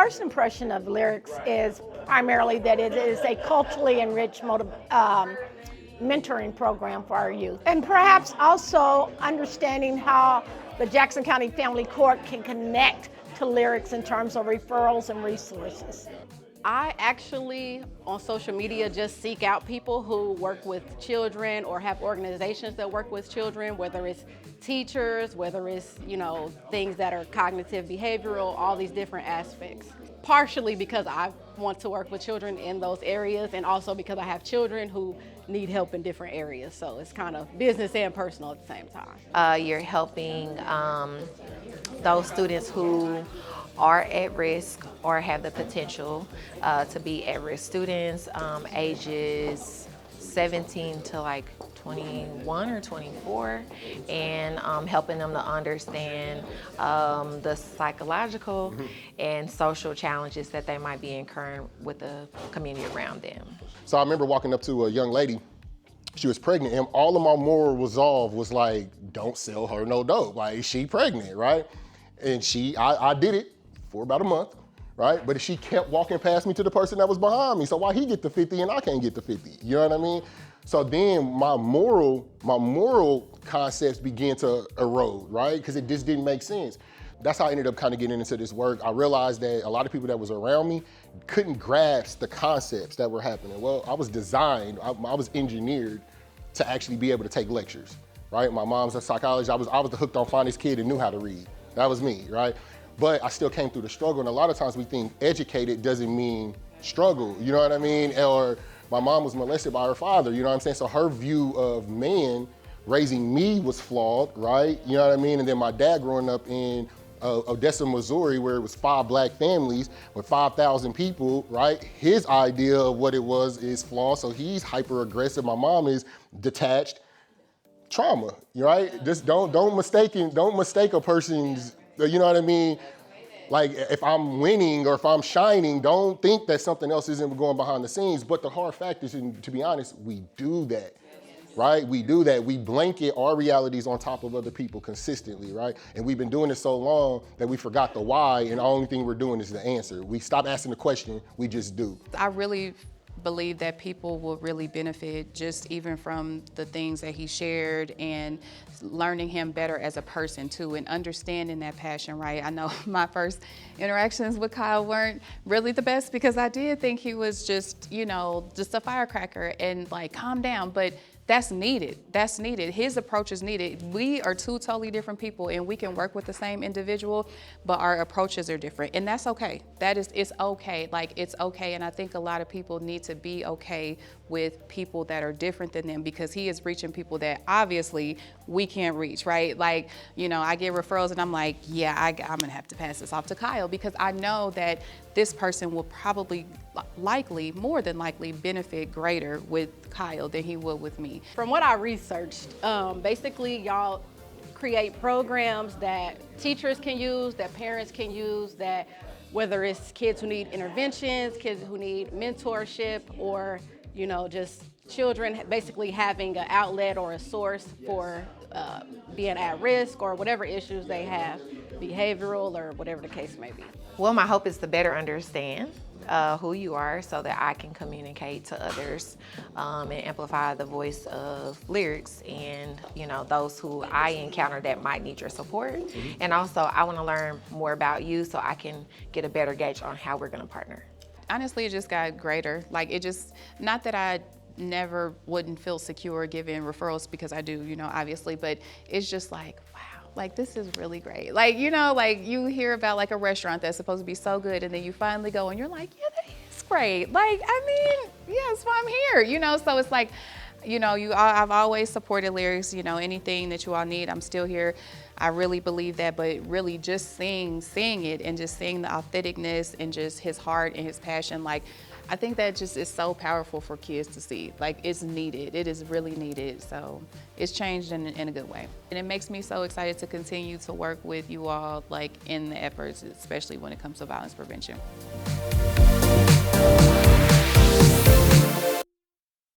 first impression of Lyrics is primarily that it is a culturally enriched mentoring program for our youth. And perhaps also understanding how the Jackson County Family Court can connect to Lyrics in terms of referrals and resources. I actually, on social media, just seek out people who work with children or have organizations that work with children, whether it's teachers, whether it's, things that are cognitive, behavioral, all these different aspects. Partially because I want to work with children in those areas, and also because I have children who need help in different areas. So it's kind of business and personal at the same time. You're helping those students who are at risk or have the potential to be at-risk students, ages 17 to like 21 or 24, and helping them to understand the psychological and social challenges that they might be incurring with the community around them. So I remember walking up to a young lady. She was pregnant, and all of my moral resolve was like, don't sell her no dope. Like, she pregnant, right? And I did it for about a month, right? But she kept walking past me to the person that was behind me. So why he get the 50 and I can't get the 50? You know what I mean? So then my moral concepts began to erode, right? Because it just didn't make sense. That's how I ended up kind of getting into this work. I realized that a lot of people that was around me couldn't grasp the concepts that were happening. Well, I was designed, I was engineered to actually be able to take lectures, right? My mom's a psychologist. I was the hooked on finest kid and knew how to read. That was me, right? But I still came through the struggle, and a lot of times we think educated doesn't mean struggle, you know what I mean? Or my mom was molested by her father, you know what I'm saying? So her view of man raising me was flawed, right? You know what I mean? And then my dad growing up in Odessa, Missouri, where it was 5 black families with 5,000 people, right? His idea of what it was is flawed, so he's hyper aggressive. My mom is detached. Trauma, right? Just don't mistake a person's, you know what I mean? Like, if I'm winning or if I'm shining, don't think that something else isn't going behind the scenes. But the hard fact is, and to be honest, we do that, right? We do that. We blanket our realities on top of other people consistently, right? And we've been doing it so long that we forgot the why, and the only thing we're doing is the answer. We stop asking the question, we just do. I really believe that people will really benefit just even from the things that he shared and learning him better as a person too, and understanding that passion, right? I know my first interactions with Kyle weren't really the best because I did think he was just, just a firecracker and like, calm down, but that's needed. That's needed. His approach is needed. We are 2 totally different people, and we can work with the same individual, but our approaches are different, and that's okay. It's okay. Like, it's okay, and I think a lot of people need to be okay with people that are different than them, because he is reaching people that obviously we can't reach, right? Like, I get referrals, and I'm like, yeah, I'm gonna have to pass this off to Kyle, because I know that this person will probably more than likely benefit greater with Kyle than he will with me. From what I researched, basically y'all create programs that teachers can use, that parents can use, that whether it's kids who need interventions, kids who need mentorship, or just children basically having an outlet or a source for being at risk or whatever issues they have, behavioral or whatever the case may be. Well, my hope is to better understand who you are so that I can communicate to others and amplify the voice of Lyrics and, those who I encounter that might need your support. And also, I want to learn more about you so I can get a better gauge on how we're going to partner. Honestly, it just got greater. Like, not that I never wouldn't feel secure giving referrals, because I do, obviously, but it's just like, wow. Like, this is really great. Like, like you hear about like a restaurant that's supposed to be so good, and then you finally go and you're like, yeah, that is great. Like, yeah, that's why I'm here, so it's like, I've always supported Lyrics, anything that you all need, I'm still here. I really believe that, but really just seeing it and just seeing the authenticness and just his heart and his passion, like, I think that just is so powerful for kids to see. Like, it's needed. It is really needed. So it's changed in a good way. And it makes me so excited to continue to work with you all, like, in the efforts, especially when it comes to violence prevention.